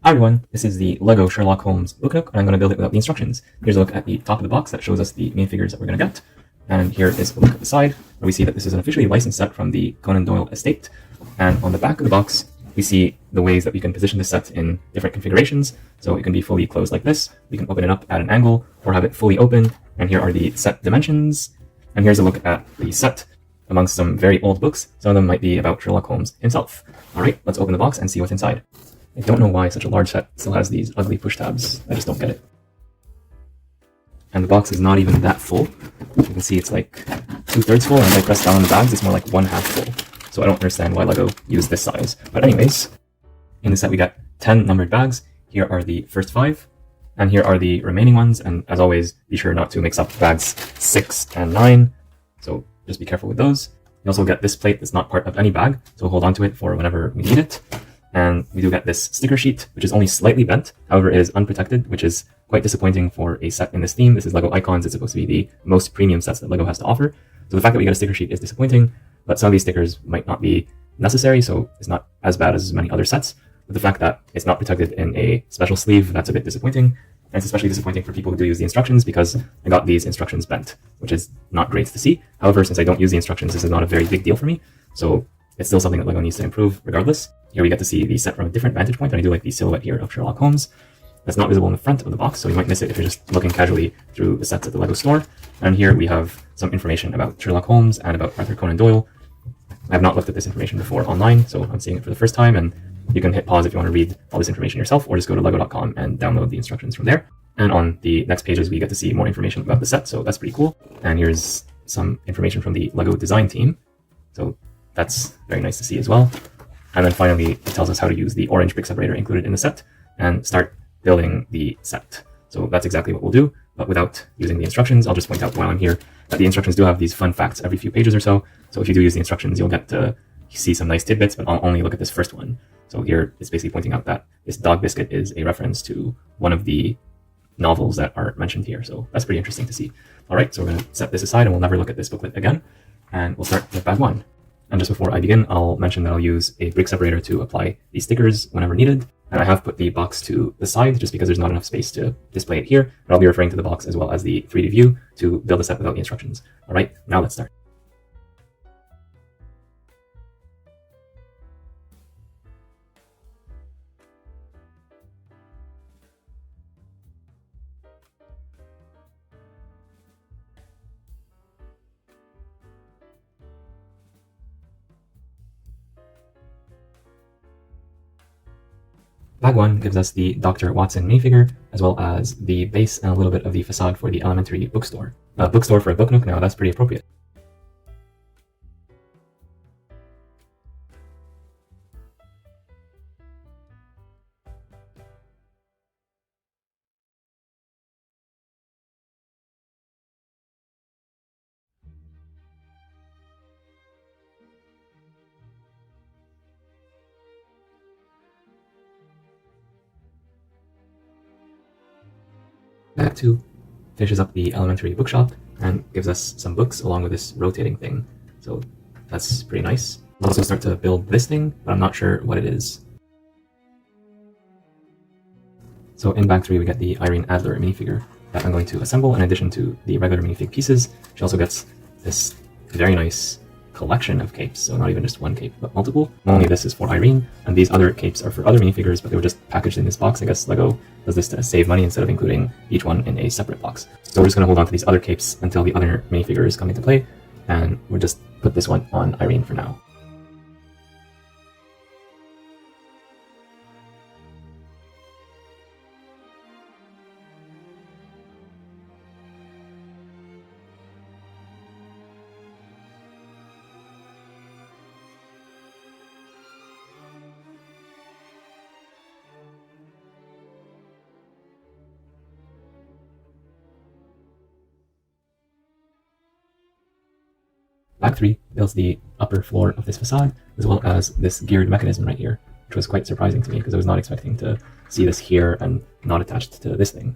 Hi everyone, this is the LEGO Sherlock Holmes book Nook, and I'm going to build it without the instructions. Here's a look at the top of the box that shows us the main figures that we're going to get. And here is a look at the side, where we see that this is an officially licensed set from the Conan Doyle estate. And on the back of the box, we see the ways that we can position this set in different configurations. So it can be fully closed like this, we can open it up at an angle, or have it fully open. And here are the set dimensions. And here's a look at the set amongst some very old books. Some of them might be about Sherlock Holmes himself. Alright, let's open the box and see what's inside. I don't know why such a large set still has these ugly push tabs. I just don't get it. And the box is not even that full. You can see it's like 2/3 full, and if I press down on the bags, it's more like 1/2 full. So I don't understand why LEGO used this size. But anyways, in the set we got 10 numbered bags. Here are the first 5, and here are the remaining ones. And as always, be sure not to mix up bags 6 and 9. So just be careful with those. You also get this plate that's not part of any bag, so hold on to it for whenever we need it. And we do get this sticker sheet, which is only slightly bent. However, it is unprotected, which is quite disappointing for a set in this theme. This is LEGO Icons. It's supposed to be the most premium sets that LEGO has to offer. So the fact that we get a sticker sheet is disappointing, but some of these stickers might not be necessary, so it's not as bad as many other sets. But the fact that it's not protected in a special sleeve, that's a bit disappointing. And it's especially disappointing for people who do use the instructions, because I got these instructions bent, which is not great to see. However, since I don't use the instructions, this is not a very big deal for me. So it's still something that LEGO needs to improve regardless. Here we get to see the set from a different vantage point, and I do like the silhouette here of Sherlock Holmes. That's not visible in the front of the box, so you might miss it if you're just looking casually through the sets at the LEGO store. And here we have some information about Sherlock Holmes and about Arthur Conan Doyle. I have not looked at this information before online, so I'm seeing it for the first time, and you can hit pause if you want to read all this information yourself, or just go to lego.com and download the instructions from there. And on the next pages, we get to see more information about the set, so that's pretty cool. And here's some information from the LEGO design team. So that's very nice to see as well. And then finally, it tells us how to use the orange brick separator included in the set and start building the set. So that's exactly what we'll do, but without using the instructions. I'll just point out while I'm here that the instructions do have these fun facts every few pages or so. So if you do use the instructions, you'll get to see some nice tidbits, but I'll only look at this first one. So here it's basically pointing out that this dog biscuit is a reference to one of the novels that are mentioned here. So that's pretty interesting to see. All right, so we're going to set this aside and we'll never look at this booklet again. And we'll start with bag 1. And just before I begin, I'll mention that I'll use a brick separator to apply these stickers whenever needed. And I have put the box to the side just because there's not enough space to display it here. But I'll be referring to the box as well as the 3D view to build a set without the instructions. All right, now let's start. Bag 1 gives us the Dr. Watson minifigure, as well as the base and a little bit of the facade for the elementary bookstore. A bookstore for a book nook now, that's pretty appropriate. Bag 2 finishes up the elementary bookshop and gives us some books along with this rotating thing. So that's pretty nice. We'll also start to build this thing, but I'm not sure what it is. So in bag 3 we get the Irene Adler minifigure that I'm going to assemble in addition to the regular minifig pieces. She also gets this very nice collection of capes, so not even just one cape, but multiple. Only this is for Irene, and these other capes are for other minifigures, but they were just packaged in this box. I guess LEGO does this to save money instead of including each one in a separate box. So we're just going to hold on to these other capes until the other minifigures come into play, and we'll just put this one on Irene for now. Bag 3 builds the upper floor of this facade, as well as this geared mechanism right here, which was quite surprising to me because I was not expecting to see this here and not attached to this thing.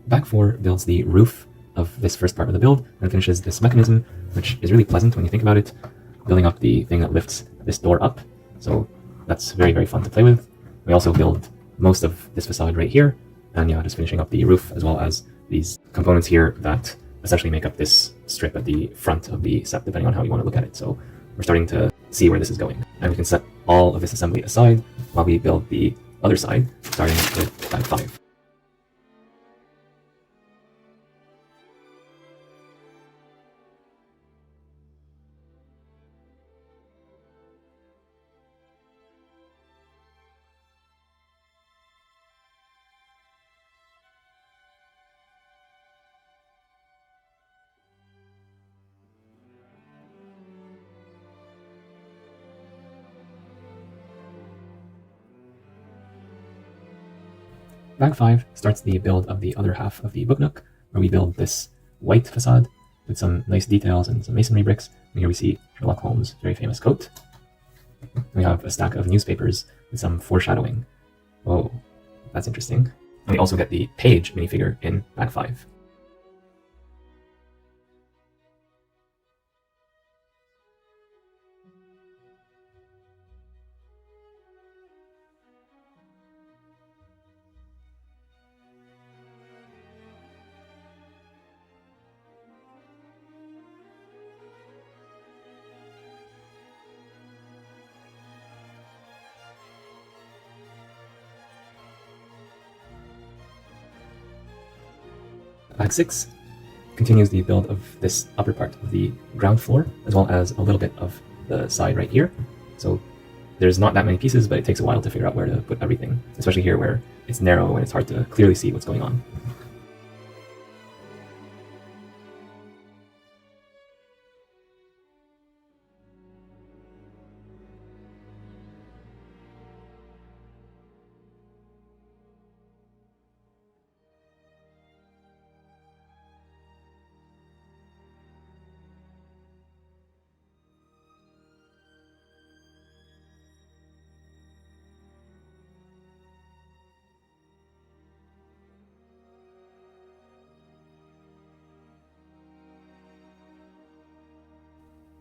Bag 4 builds the roof of this first part of the build and finishes this mechanism, which is really pleasant when you think about it, building up the thing that lifts this door up. So that's very, very fun to play with. We also build most of this facade right here, and yeah, just finishing up the roof as well as these components here that essentially make up this strip at the front of the set, depending on how you want to look at it. So we're starting to see where this is going. And we can set all of this assembly aside while we build the other side, starting with bag 5. Bag 5 starts the build of the other half of the book nook, where we build this white facade with some nice details and some masonry bricks. And here we see Sherlock Holmes' very famous coat. We have a stack of newspapers with some foreshadowing. Oh, that's interesting. And we also get the page minifigure in bag 5. Bag 6 continues the build of this upper part of the ground floor, as well as a little bit of the side right here. So there's not that many pieces, but it takes a while to figure out where to put everything, especially here where it's narrow and it's hard to clearly see what's going on.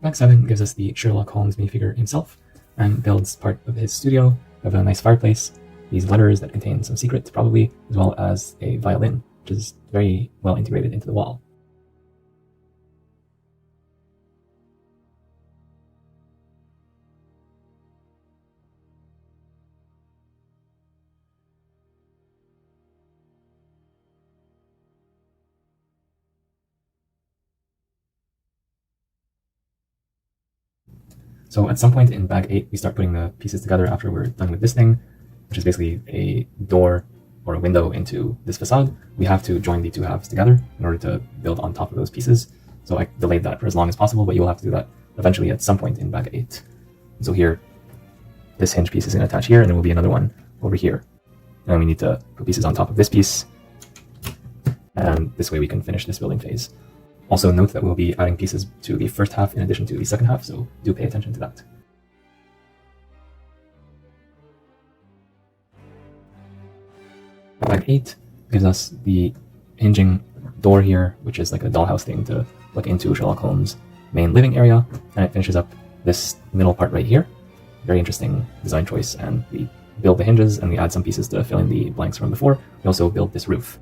Bag 7 gives us the Sherlock Holmes minifigure himself and builds part of his studio. We have a nice fireplace, these letters that contain some secrets probably, as well as a violin, which is very well integrated into the wall. So at some point in bag 8, we start putting the pieces together after we're done with this thing, which is basically a door or a window into this facade. We have to join the two halves together in order to build on top of those pieces. So I delayed that for as long as possible, but you'll have to do that eventually at some point in bag 8. So here, this hinge piece is going to attach here, and there will be another one over here. And we need to put pieces on top of this piece, and this way we can finish this building phase. Also note that we'll be adding pieces to the first half in addition to the second half, so do pay attention to that. Bag 8 gives us the hinging door here, which is like a dollhouse thing to look into Sherlock Holmes' main living area, and it finishes up this middle part right here. Very interesting design choice, and we build the hinges and we add some pieces to fill in the blanks from before. We also build this roof.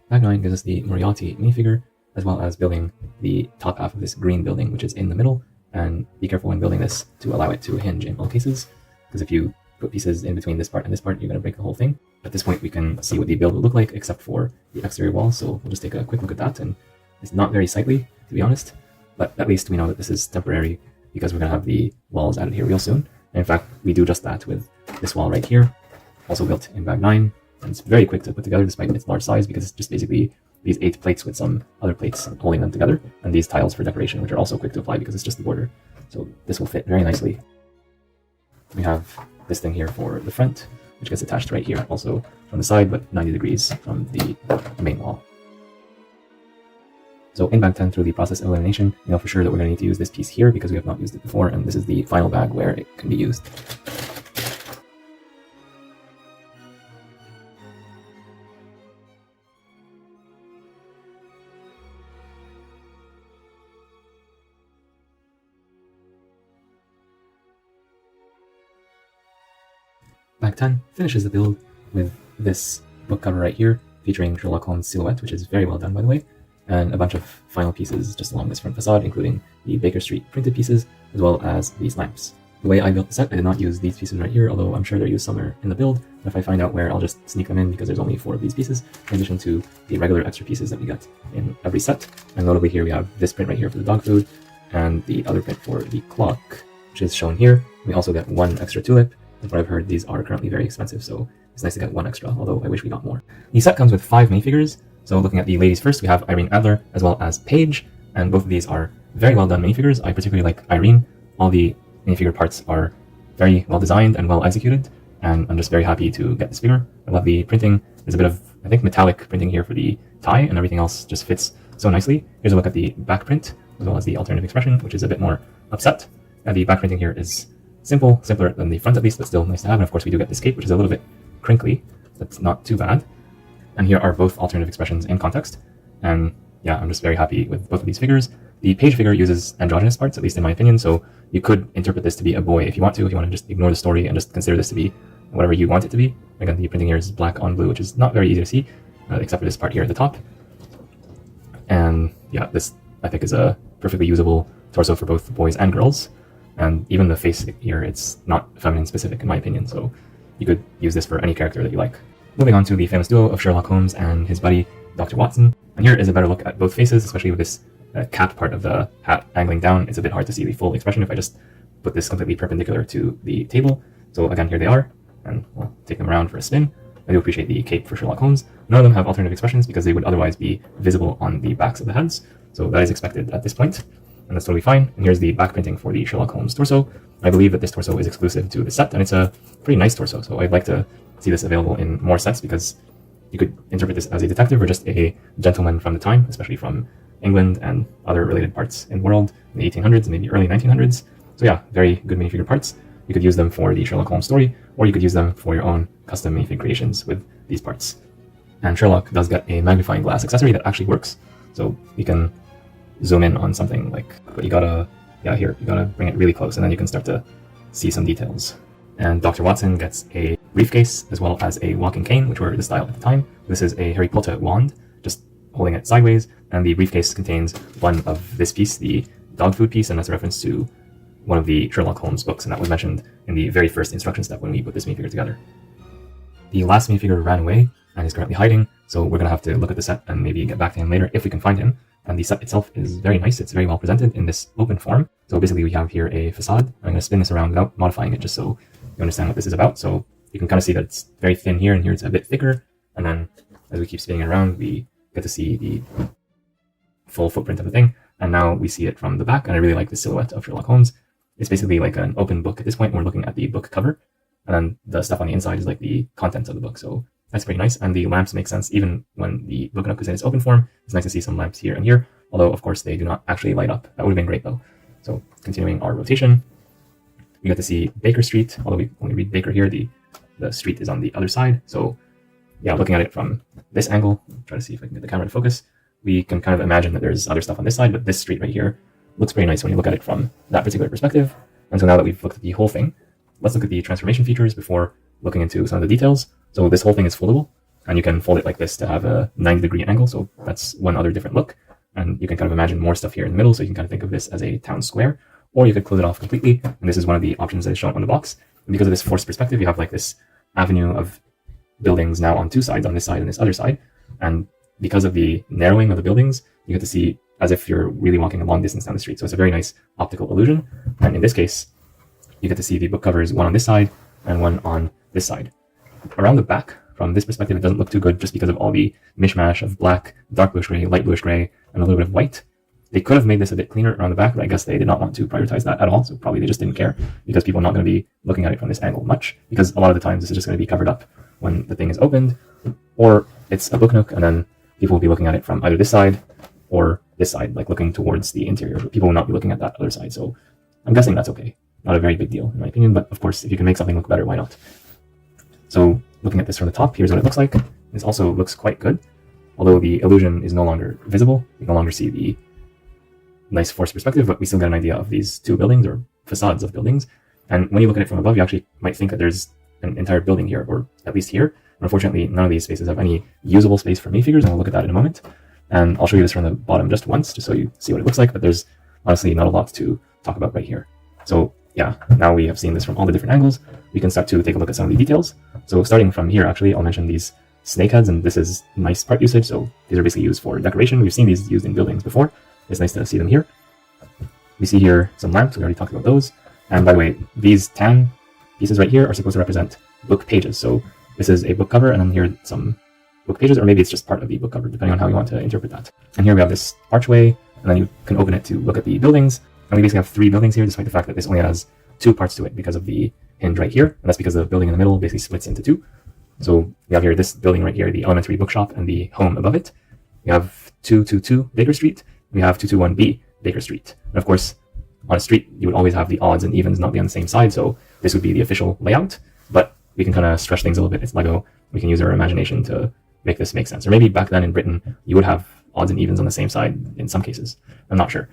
Bag 9 gives us the Moriarty minifigure, as well as building the top half of this green building, which is in the middle, and be careful when building this to allow it to hinge in all cases, because if you put pieces in between this part and this part, you're going to break the whole thing. At this point, we can see what the build will look like, except for the exterior wall, so we'll just take a quick look at that, and it's not very sightly, to be honest, but at least we know that this is temporary, because we're going to have the walls added here real soon. And in fact, we do just that with this wall right here, also built in bag 9. And it's very quick to put together despite its large size, because it's just basically these 8 plates with some other plates holding them together, and these tiles for decoration, which are also quick to apply because it's just the border. So this will fit very nicely. We have this thing here for the front, which gets attached right here, also from the side, but 90 degrees from the main wall. So in bag 10, through the process of elimination, we know for sure that we're going to need to use this piece here because we have not used it before, and this is the final bag where it can be used. Bag 10 finishes the build with this book cover right here, featuring Sherlock Holmes' silhouette, which is very well done by the way, and a bunch of final pieces just along this front facade, including the Baker Street printed pieces, as well as these lamps. The way I built the set, I did not use these pieces right here, although I'm sure they're used somewhere in the build, and if I find out where, I'll just sneak them in because there's only 4 of these pieces, in addition to the regular extra pieces that we get in every set. And notably here we have this print right here for the dog food, and the other print for the clock, which is shown here. We also get 1 extra tulip. From what I've heard, these are currently very expensive, so it's nice to get 1 extra, although I wish we got more. The set comes with 5 minifigures, so looking at the ladies first, we have Irene Adler as well as Paige, and both of these are very well done minifigures. I particularly like Irene. All the minifigure parts are very well designed and well executed, and I'm just very happy to get this figure. I love the printing. There's a bit of, I think, metallic printing here for the tie, and everything else just fits so nicely. Here's a look at the back print, as well as the alternative expression, which is a bit more upset. And the back printing here is simple, simpler than the front at least, but still nice to have. And of course we do get this cape, which is a little bit crinkly. That's not too bad. And here are both alternative expressions in context. And yeah, I'm just very happy with both of these figures. The Paige figure uses androgynous parts, at least in my opinion, so you could interpret this to be a boy if you want to just ignore the story and just consider this to be whatever you want it to be. Again, the printing here is black on blue, which is not very easy to see, except for this part here at the top. And yeah, this I think is a perfectly usable torso for both boys and girls. And even the face here, it's not feminine specific in my opinion, so you could use this for any character that you like. Moving on to the famous duo of Sherlock Holmes and his buddy, Dr. Watson. And here is a better look at both faces, especially with this cap part of the hat angling down. It's a bit hard to see the full expression if I just put this completely perpendicular to the table. So again, here they are, and we'll take them around for a spin. I do appreciate the cape for Sherlock Holmes. None of them have alternative expressions because they would otherwise be visible on the backs of the heads, so that is expected at this point. And that's totally fine. And here's the back printing for the Sherlock Holmes torso. I believe that this torso is exclusive to the set, and it's a pretty nice torso, so I'd like to see this available in more sets because you could interpret this as a detective or just a gentleman from the time, especially from England and other related parts in the world in the 1800s and maybe early 1900s. So yeah, very good minifigure parts. You could use them for the Sherlock Holmes story, or you could use them for your own custom minifig creations with these parts. And Sherlock does get a magnifying glass accessory that actually works, so you can zoom in on something but you gotta bring it really close, and then you can start to see some details. And Dr. Watson gets a briefcase as well as a walking cane, which were the style at the time. This is a Harry Potter wand, just holding it sideways, and the briefcase contains one of this piece, the dog food piece, and that's a reference to one of the Sherlock Holmes books, and that was mentioned in the very first instruction step when we put this minifigure together. The last minifigure ran away and is currently hiding, so we're gonna have to look at the set and maybe get back to him later if we can find him. And the set itself is very nice. It's very well presented in this open form. So basically we have here a facade. I'm going to spin this around without modifying it just so you understand what this is about. So you can kind of see that it's very thin here, and here it's a bit thicker. And then as we keep spinning it around, we get to see the full footprint of the thing. And now we see it from the back, and I really like the silhouette of Sherlock Holmes. It's basically like an open book at this point. We're looking at the book cover, and then the stuff on the inside is like the contents of the book. So that's pretty nice, and the lamps make sense even when the book Nook is in its open form. It's nice to see some lamps here and here, although of course they do not actually light up. That would have been great though. So continuing our rotation, we get to see Baker Street, although we only read Baker here, the street is on the other side. So yeah, looking at it from this angle, try to see if I can get the camera to focus, we can kind of imagine that there's other stuff on this side, but this street right here looks pretty nice when you look at it from that particular perspective. And so now that we've looked at the whole thing, let's look at the transformation features before looking into some of the details. So this whole thing is foldable, and you can fold it like this to have a 90-degree angle. So that's one other different look. And you can kind of imagine more stuff here in the middle. So you can kind of think of this as a town square, or you could close it off completely. And this is one of the options that is shown on the box. And because of this forced perspective, you have like this avenue of buildings now on two sides, on this side and this other side. And because of the narrowing of the buildings, you get to see as if you're really walking a long distance down the street. So it's a very nice optical illusion. And in this case, you get to see the book covers, one on this side and one on this side. Around the back, from this perspective, it doesn't look too good just because of all the mishmash of black, dark bluish gray, light bluish gray, and a little bit of white. They could have made this a bit cleaner around the back, but I guess they did not want to prioritize that at all. So probably they just didn't care, because people are not going to be looking at it from this angle much, because a lot of the times this is just going to be covered up when the thing is opened, or it's a book nook and then people will be looking at it from either this side or this side, like looking towards the interior, but people will not be looking at that other side. So I'm guessing that's okay. Not a very big deal in my opinion, but of course, if you can make something look better, why not? So looking at this from the top, here's what it looks like. This also looks quite good. Although the illusion is no longer visible, we no longer see the nice forced perspective, but we still get an idea of these two buildings or facades of buildings. And when you look at it from above, you actually might think that there's an entire building here, or at least here. But unfortunately, none of these spaces have any usable space for minifigures, and we'll look at that in a moment. And I'll show you this from the bottom just once, just so you see what it looks like, but there's honestly not a lot to talk about right here. So yeah, now we have seen this from all the different angles, we can start to take a look at some of the details. So starting from here, actually, I'll mention these snake heads, and this is nice part usage. So these are basically used for decoration. We've seen these used in buildings before. It's nice to see them here. We see here some lamps. We already talked about those. And by the way, these tan pieces right here are supposed to represent book pages. So this is a book cover, and then here are some book pages, or maybe it's just part of the book cover, depending on how you want to interpret that. And here we have this archway, and then you can open it to look at the buildings. And we basically have three buildings here, despite the fact that this only has two parts to it because of the hinge right here. And that's because the building in the middle basically splits into two. So we have here this building right here, the elementary bookshop, and the home above it. We have 222 Baker Street. We have 221B Baker Street. And of course, on a street, you would always have the odds and evens not be on the same side. So this would be the official layout, but we can kind of stretch things a little bit. It's Lego. We can use our imagination to make this make sense. Or maybe back then in Britain, you would have odds and evens on the same side in some cases. I'm not sure.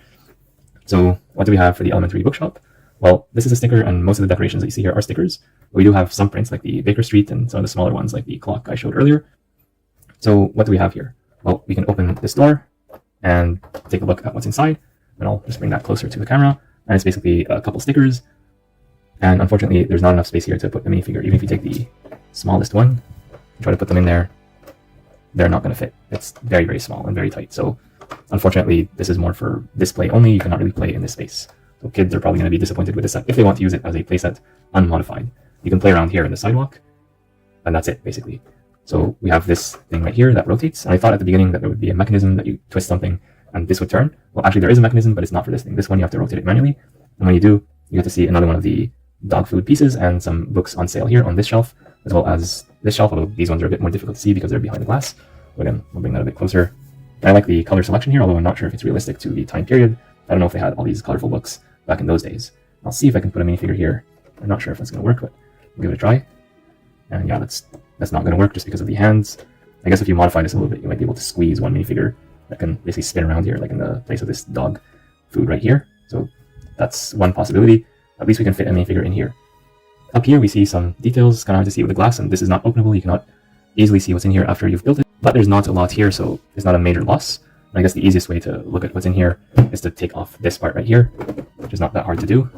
So what do we have for the elementary bookshop? Well, this is a sticker, and most of the decorations that you see here are stickers. But we do have some prints like the Baker Street and some of the smaller ones like the clock I showed earlier. So what do we have here? Well, we can open this door and take a look at what's inside. And I'll just bring that closer to the camera. And it's basically a couple stickers. And unfortunately, there's not enough space here to put the minifigure. Even if you take the smallest one and try to put them in there, they're not going to fit. It's very, very small and very tight. So unfortunately, this is more for display only. You cannot really play in this space. So kids are probably going to be disappointed with this set if they want to use it as a playset unmodified. You can play around here in the sidewalk, and that's it, basically. So we have this thing right here that rotates. And I thought at the beginning that there would be a mechanism that you twist something and this would turn. Well, actually, there is a mechanism, but it's not for this thing. This one, you have to rotate it manually. And when you do, you get to see another one of the dog food pieces and some books on sale here on this shelf, as well as this shelf, although these ones are a bit more difficult to see because they're behind the glass. So again, we'll bring that a bit closer. And I like the color selection here, although I'm not sure if it's realistic to the time period. I don't know if they had all these colorful books back in those days. I'll see if I can put a minifigure here. I'm not sure if that's going to work, but we'll give it a try. And yeah, that's not going to work just because of the hands. I guess if you modify this a little bit, you might be able to squeeze one minifigure that can basically spin around here, like in the place of this dog food right here. So that's one possibility. At least we can fit a minifigure in here. Up here, we see some details, kind of hard to see with the glass, and this is not openable. You cannot easily see what's in here after you've built it. But there's not a lot here, so it's not a major loss. I guess the easiest way to look at what's in here is to take off this part right here, which is not that hard to do.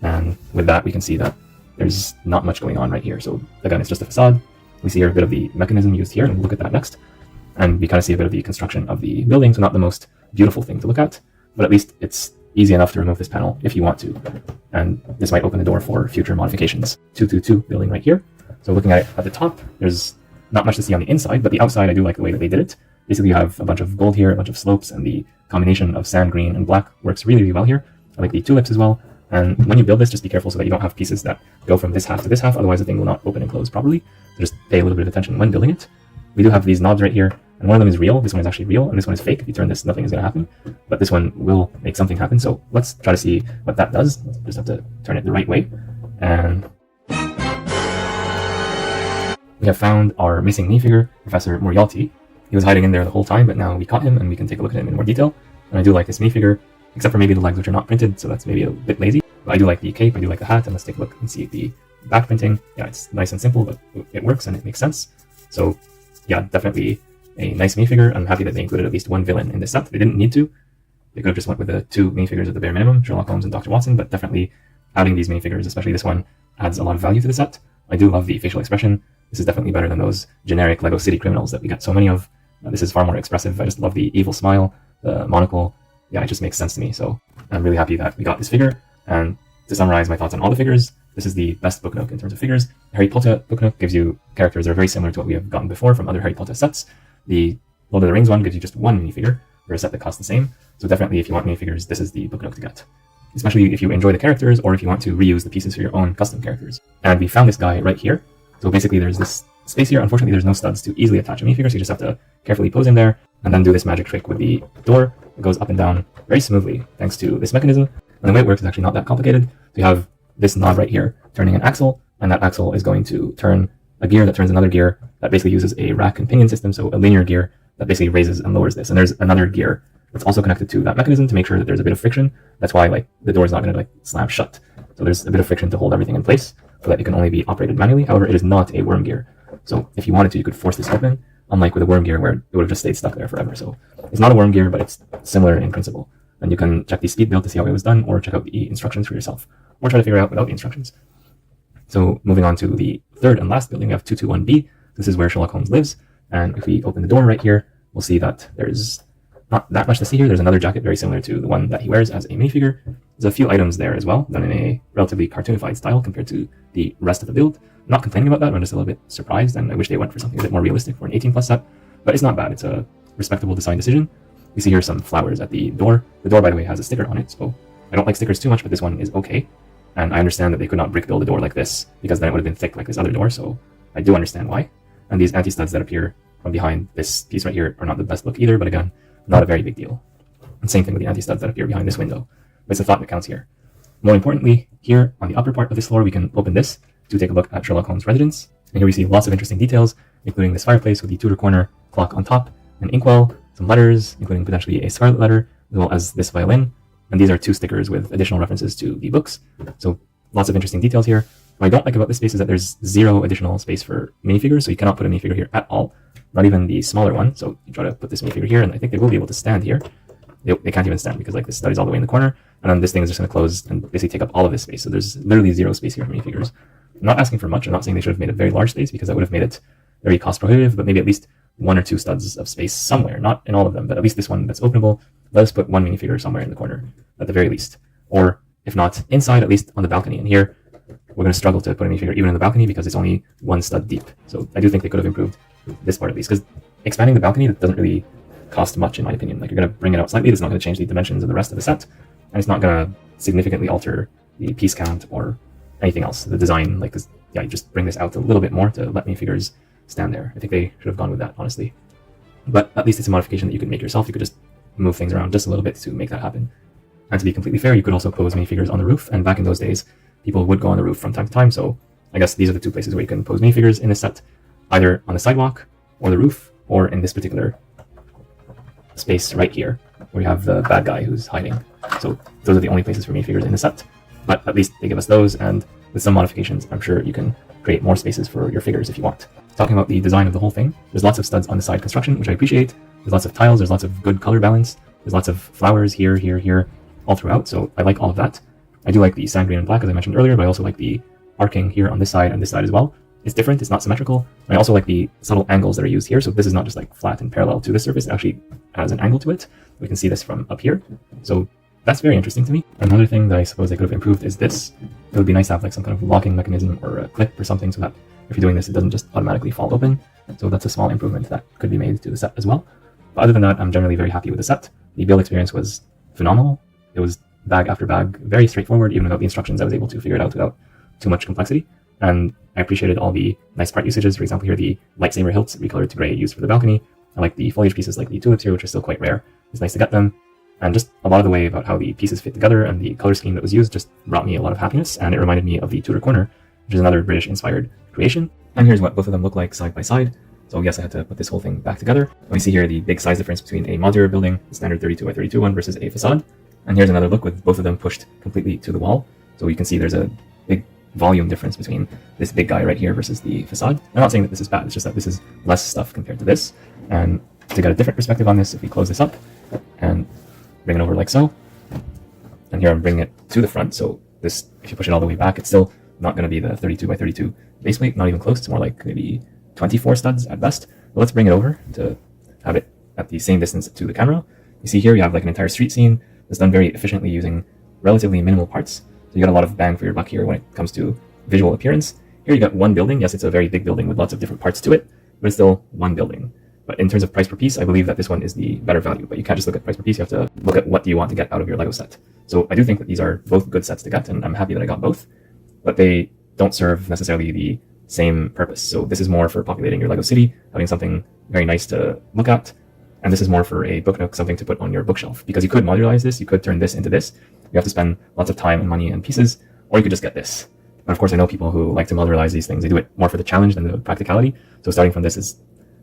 And with that, we can see that there's not much going on right here. So again, it's just a facade. We see here a bit of the mechanism used here, and we'll look at that next. And we kind of see a bit of the construction of the building, so not the most beautiful thing to look at, but at least it's easy enough to remove this panel if you want to. And this might open the door for future modifications. 222 building right here. So looking at it at the top, there's not much to see on the inside, but the outside, I do like the way that they did it. Basically, you have a bunch of gold here, a bunch of slopes, and the combination of sand, green, and black works really, really well here. I like the tulips as well. And when you build this, just be careful so that you don't have pieces that go from this half to this half, otherwise the thing will not open and close properly. So just pay a little bit of attention when building it. We do have these knobs right here, and one of them is real. This one is actually real, and this one is fake. If you turn this, nothing is going to happen. But this one will make something happen, so let's try to see what that does. Just have to turn it the right way. And we have found our missing minifigure, Professor Moriarty. He was hiding in there the whole time, but now we caught him, and we can take a look at him in more detail. And I do like this minifigure, except for maybe the legs, which are not printed, so that's maybe a bit lazy. But I do like the cape, I do like the hat, and let's take a look and see the back printing. Yeah, it's nice and simple, but it works and it makes sense. So yeah, definitely a nice minifigure. I'm happy that they included at least one villain in this set. They didn't need to. They could have just went with the two minifigures at the bare minimum, Sherlock Holmes and Dr. Watson, but definitely adding these minifigures, especially this one, adds a lot of value to the set. I do love the facial expression. This is definitely better than those generic Lego City criminals that we get so many of. This is far more expressive. I just love the evil smile, the monocle. Yeah, it just makes sense to me. So I'm really happy that we got this figure. And to summarize my thoughts on all the figures, this is the best book nook in terms of figures. Harry Potter book nook gives you characters that are very similar to what we have gotten before from other Harry Potter sets. The Lord of the Rings one gives you just one minifigure, for a set that costs the same. So definitely, if you want minifigures, this is the book Nook to get. Especially if you enjoy the characters or if you want to reuse the pieces for your own custom characters. And we found this guy right here. So basically there's this space here. Unfortunately, there's no studs to easily attach a minifigure, so you just have to carefully pose him there and then do this magic trick with the door. It goes up and down very smoothly thanks to this mechanism. And the way it works is actually not that complicated. So you have this knob right here turning an axle, and that axle is going to turn a gear that turns another gear that basically uses a rack and pinion system, so a linear gear that basically raises and lowers this. And there's another gear that's also connected to that mechanism to make sure that there's a bit of friction. That's why like the door is not going to like slam shut. So there's a bit of friction to hold everything in place so that it can only be operated manually. However, it is not a worm gear. So if you wanted to, you could force this open, unlike with a worm gear where it would have just stayed stuck there forever. So it's not a worm gear, but it's similar in principle. And you can check the speed build to see how it was done, or check out the instructions for yourself, or try to figure it out without the instructions. So moving on to the third and last building, we have 221B. This is where Sherlock Holmes lives. And if we open the door right here, we'll see that there's not that much to see here. There's another jacket very similar to the one that he wears as a minifigure. There's a few items there as well, done in a relatively cartoonified style compared to the rest of the build. I'm not complaining about that, I'm just a little bit surprised, and I wish they went for something a bit more realistic for an 18+ set. But it's not bad, it's a respectable design decision. You see here some flowers at the door. The door, by the way, has a sticker on it, so I don't like stickers too much, but this one is okay. And I understand that they could not brick build a door like this, because then it would have been thick like this other door, so I do understand why. And these anti-studs that appear from behind this piece right here are not the best look either, but again, not a very big deal. And same thing with the anti-studs that appear behind this window. But it's the thought that counts here. More importantly, here on the upper part of this floor, we can open this to take a look at Sherlock Holmes' residence. And here we see lots of interesting details, including this fireplace with the Tudor Corner clock on top, an inkwell, some letters, including potentially a scarlet letter, as well as this violin. And these are 2 stickers with additional references to the books. So lots of interesting details here. What I don't like about this space is that there's 0 additional space for minifigures, so you cannot put a minifigure here at all, not even the smaller one. So you try to put this minifigure here, and I think they will be able to stand here. They can't even stand because like this stud is all the way in the corner, and then this thing is just going to close and basically take up all of this space. So there's literally 0 space here for minifigures. I'm not asking for much. I'm not saying they should have made a very large space because that would have made it very cost prohibitive, but maybe at least 1 or 2 studs of space somewhere, not in all of them, but at least this one that's openable. Let us put 1 minifigure somewhere in the corner at the very least, or if not inside, at least on the balcony. And here we're going to struggle to put a minifigure even in the balcony because it's only 1 stud deep. So I do think they could have improved this part at least, because expanding the balcony doesn't really cost much in my opinion. Like, you're going to bring it out slightly, it's not going to change the dimensions of the rest of the set, and it's not going to significantly alter the piece count or anything else. The design, like, this, yeah, you just bring this out a little bit more to let minifigures stand there. I think they should have gone with that, honestly. But at least it's a modification that you could make yourself. You could just move things around just a little bit to make that happen. And to be completely fair, you could also pose minifigures on the roof, and back in those days, people would go on the roof from time to time, so I guess these are the 2 places where you can pose minifigures in this set, either on the sidewalk, or the roof, or in this particular space right here, where you have the bad guy who's hiding. So those are the only places for minifigures in the set, but at least they give us those, and with some modifications, I'm sure you can create more spaces for your figures if you want. Talking about the design of the whole thing, there's lots of studs on the side construction, which I appreciate. There's lots of tiles, there's lots of good color balance, there's lots of flowers here, here, here, all throughout, so I like all of that. I do like the sand green and black, as I mentioned earlier, but I also like the arcing here on this side and this side as well. It's different, it's not symmetrical. And I also like the subtle angles that are used here, so this is not just like flat and parallel to the surface, it actually has an angle to it. We can see this from up here, so that's very interesting to me. Another thing that I suppose they could have improved is this. It would be nice to have like some kind of locking mechanism or a clip or something, so that if you're doing this, it doesn't just automatically fall open. So that's a small improvement that could be made to the set as well. But other than that, I'm generally very happy with the set. The build experience was phenomenal. It was bag after bag, very straightforward. Even without the instructions, I was able to figure it out without too much complexity. And I appreciated all the nice part usages. For example, here the lightsaber hilts recolored to gray used for the balcony. I like the foliage pieces like the tulips here, which are still quite rare. It's nice to get them. And just a lot of the way about how the pieces fit together and the color scheme that was used just brought me a lot of happiness, and it reminded me of the Tudor Corner, which is another British-inspired creation. And here's what both of them look like side by side. So yes, I had to put this whole thing back together. We see here the big size difference between a modular building, the standard 32 by 32 one, versus a facade. And here's another look with both of them pushed completely to the wall. So you can see there's a big volume difference between this big guy right here versus the facade. I'm not saying that this is bad, it's just that this is less stuff compared to this. And to get a different perspective on this, if we close this up and bring it over like so, and here I'm bringing it to the front, so this, if you push it all the way back, it's still not going to be the 32 by 32 base plate, not even close. It's more like maybe 24 studs at best. But let's bring it over to have it at the same distance to the camera. You see here you have like an entire street scene that's done very efficiently using relatively minimal parts. So you got a lot of bang for your buck here when it comes to visual appearance. Here you got one building. Yes, it's a very big building with lots of different parts to it, but it's still one building. But in terms of price per piece, I believe that this one is the better value. But you can't just look at price per piece, you have to look at what do you want to get out of your Lego set. So I do think that these are both good sets to get, and I'm happy that I got both. But they don't serve necessarily the same purpose. So this is more for populating your Lego city, having something very nice to look at. And this is more for a book nook, something to put on your bookshelf. Because you could modularize this, you could turn this into this. You have to spend lots of time and money and pieces, or you could just get this. But of course, I know people who like to modularize these things. They do it more for the challenge than the practicality. So starting from this is,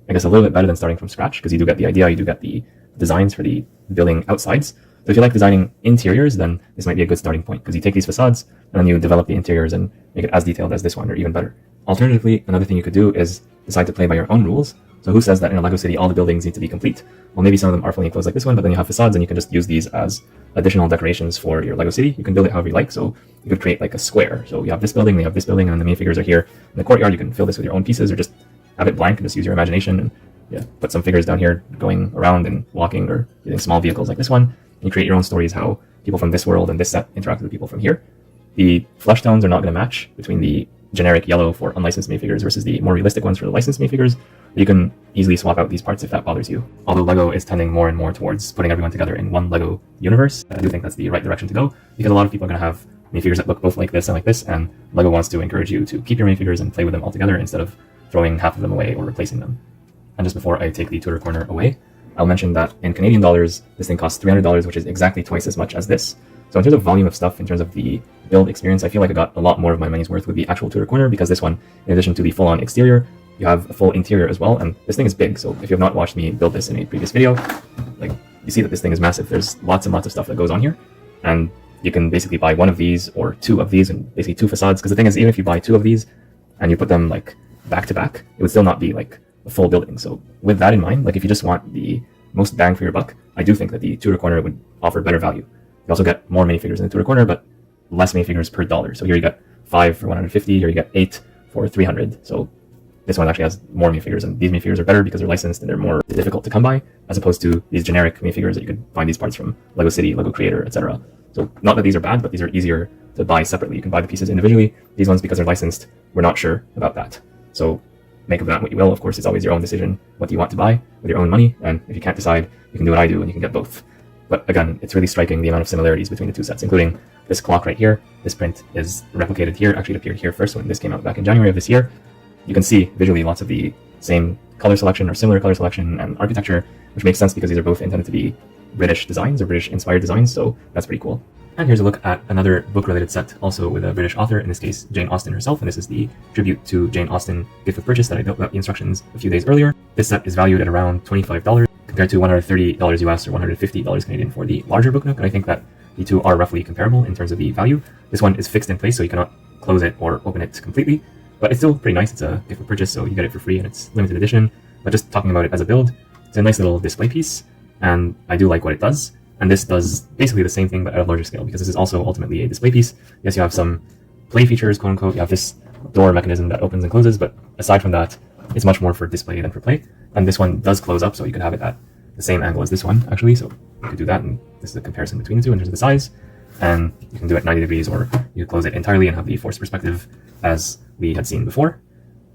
I guess, a little bit better than starting from scratch, because you do get the idea, you do get the designs for the building outsides. So if you like designing interiors, then this might be a good starting point, because you take these facades and then you develop the interiors and make it as detailed as this one, or even better. Alternatively, another thing you could do is decide to play by your own rules. So who says that in a Lego city all the buildings need to be complete? Well, maybe some of them are fully enclosed like this one, but then you have facades and you can just use these as additional decorations for your Lego city. You can build it however you like. So you could create like a square. So you have this building, you have this building, and then the minifigures are here in the courtyard. You can fill this with your own pieces, or just have it blank and just use your imagination and put some figures down here going around and walking, or using small vehicles like this one. And you create your own stories how people from this world and this set interact with people from here. The flesh tones are not going to match between the generic yellow for unlicensed minifigures versus the more realistic ones for the licensed minifigures. You can easily swap out these parts if that bothers you. Although Lego is tending more and more towards putting everyone together in one Lego universe, I do think that's the right direction to go, because a lot of people are going to have minifigures that look both like this, and Lego wants to encourage you to keep your minifigures and play with them all together instead of throwing half of them away or replacing them. And just before I take the Tudor Corner away, I'll mention that in Canadian dollars, this thing costs $300, which is exactly twice as much as this. So in terms of volume of stuff, in terms of the build experience, I feel like I got a lot more of my money's worth with the actual Tudor Corner, because this one, in addition to the full-on exterior, you have a full interior as well, and this thing is big. So if you have not watched me build this in a previous video, like, you see that this thing is massive. There's lots and lots of stuff that goes on here, and you can basically buy one of these or two of these, and basically two facades. Because the thing is, even if you buy two of these and you put them like back to back, it would still not be like a full building. So with that in mind, like if you just want the most bang for your buck, I do think that the Tudor Corner would offer better value. You also get more minifigures in the Tudor Corner, but less minifigures per dollar. So here you get 5 for 150, here you get 8 for 300. So this one actually has more minifigures, and these minifigures are better because they're licensed and they're more difficult to come by, as opposed to these generic minifigures that you could find these parts from Lego City, Lego Creator, etc. So not that these are bad, but these are easier to buy separately. You can buy the pieces individually. These ones, because they're licensed, we're not sure about that. So make of that what you will. Of course, it's always your own decision what do you want to buy with your own money, and if you can't decide, you can do what I do and you can get both. But again, it's really striking the amount of similarities between the two sets, including this clock right here. This print is replicated here. Actually, it appeared here first when this came out back in January of this year. You can see visually lots of the same color selection or similar color selection and architecture, which makes sense because these are both intended to be British designs or British inspired designs, so that's pretty cool. And here's a look at another book-related set, also with a British author, in this case Jane Austen herself, and this is the tribute to Jane Austen gift with purchase that I built out the instructions a few days earlier. This set is valued at around $25 compared to $130 US or $150 Canadian for the larger book nook, and I think that the two are roughly comparable in terms of the value. This one is fixed in place, so you cannot close it or open it completely, but it's still pretty nice. It's a gift with purchase, so you get it for free and it's limited edition. But just talking about it as a build, it's a nice little display piece, and I do like what it does. And this does basically the same thing, but at a larger scale, because this is also ultimately a display piece. Yes, you have some play features, quote unquote. You have this door mechanism that opens and closes, but aside from that, it's much more for display than for play. And this one does close up, so you could have it at the same angle as this one, actually. So you could do that, and this is a comparison between the two in terms of the size. And you can do it 90 degrees, or you close it entirely and have the forced perspective as we had seen before.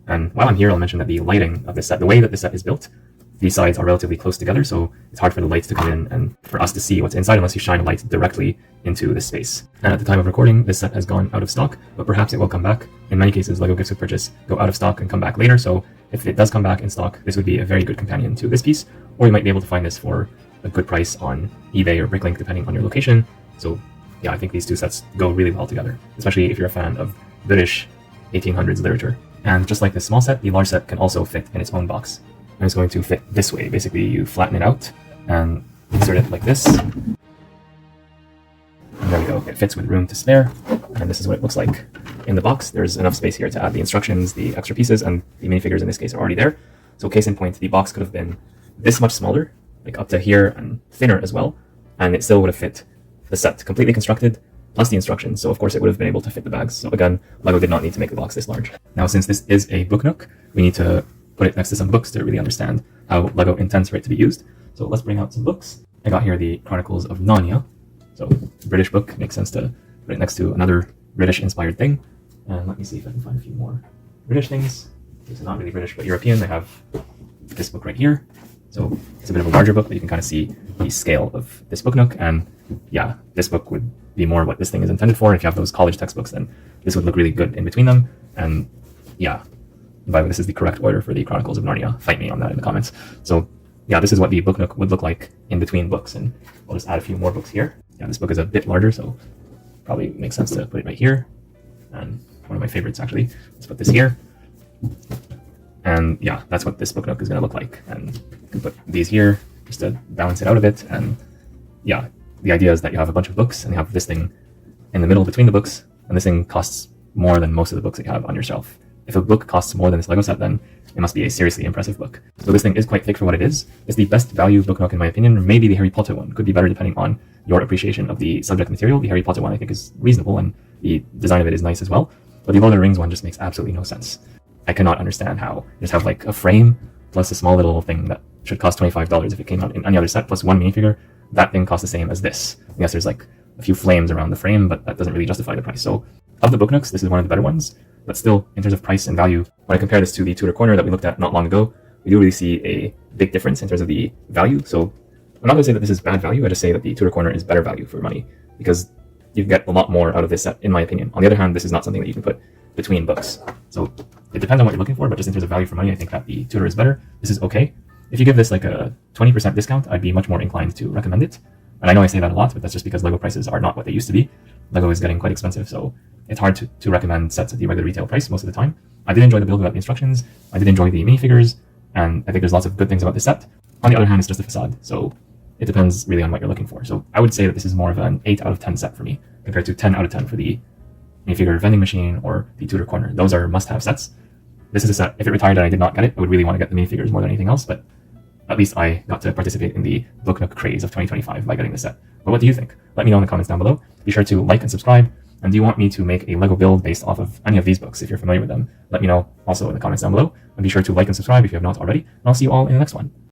And while I'm here, I'll mention that the lighting of this set, the way that this set is built, these sides are relatively close together, so it's hard for the lights to come in and for us to see what's inside unless you shine a light directly into this space. And at the time of recording, this set has gone out of stock, but perhaps it will come back. In many cases, Lego gifts with purchase go out of stock and come back later, so if it does come back in stock, this would be a very good companion to this piece, or you might be able to find this for a good price on eBay or Bricklink, depending on your location. So yeah, I think these two sets go really well together, especially if you're a fan of British 1800s literature. And just like this small set, the large set can also fit in its own box. And it's going to fit this way. Basically, you flatten it out and insert it like this. And there we go. It fits with room to spare. And this is what it looks like in the box. There's enough space here to add the instructions, the extra pieces, and the minifigures in this case are already there. So case in point, the box could have been this much smaller, like up to here, and thinner as well. And it still would have fit the set completely constructed, plus the instructions. So of course it would have been able to fit the bags. So again, Lego did not need to make the box this large. Now, since this is a book nook, we need to put it next to some books to really understand how Lego intends for it to be used. So let's bring out some books. I got here the Chronicles of Narnia. So British book, makes sense to put it next to another British inspired thing. And let me see if I can find a few more British things. These are not really British, but European. They have this book right here. So it's a bit of a larger book, but you can kind of see the scale of this book Nook. And yeah, this book would be more what this thing is intended for. If you have those college textbooks, then this would look really good in between them. And yeah, by the way, this is the correct order for the Chronicles of Narnia. Fight me on that in the comments. So yeah, this is what the book Nook would look like in between books. And we'll just add a few more books here. Yeah, this book is a bit larger, so probably makes sense to put it right here. And one of my favorites, actually. Let's put this here. And yeah, that's what this book Nook is going to look like. And you can put these here just to balance it out a bit. And yeah, the idea is that you have a bunch of books and you have this thing in the middle between the books. And this thing costs more than most of the books that you have on your shelf. If a book costs more than this Lego set, then it must be a seriously impressive book. So this thing is quite thick for what it is. It's the best value book Nook in my opinion. Maybe the Harry Potter one could be better depending on your appreciation of the subject material. The Harry Potter one I think is reasonable and the design of it is nice as well. But the Lord of the Rings one just makes absolutely no sense. I cannot understand how you just have like a frame plus a small little thing that should cost $25 if it came out in any other set plus one minifigure. That thing costs the same as this. Yes, there's like a few flames around the frame, but that doesn't really justify the price. So of the book Nooks, this is one of the better ones. But still, in terms of price and value, when I compare this to the Tudor Corner that we looked at not long ago, we do really see a big difference in terms of the value. So I'm not going to say that this is bad value. I just say that the Tudor Corner is better value for money because you get a lot more out of this set, in my opinion. On the other hand, this is not something that you can put between books. So it depends on what you're looking for, but just in terms of value for money, I think that the Tudor is better. This is okay. If you give this like a 20% discount, I'd be much more inclined to recommend it. And I know I say that a lot, but that's just because Lego prices are not what they used to be. Lego is getting quite expensive, so it's hard to recommend sets at the regular retail price most of the time. I did enjoy the build without the instructions. I did enjoy the minifigures, and I think there's lots of good things about this set. On the other hand, it's just a facade, so it depends really on what you're looking for. So I would say that this is more of an 8 out of 10 set for me, compared to 10 out of 10 for the minifigure vending machine or the Tudor Corner. Those are must-have sets. This is a set, if it retired and I did not get it, I would really want to get the minifigures more than anything else, but at least I got to participate in the Book Nook craze of 2025 by getting this set. But what do you think? Let me know in the comments down below. Be sure to like and subscribe. And do you want me to make a Lego build based off of any of these books if you're familiar with them? Let me know also in the comments down below. And be sure to like and subscribe if you have not already. And I'll see you all in the next one.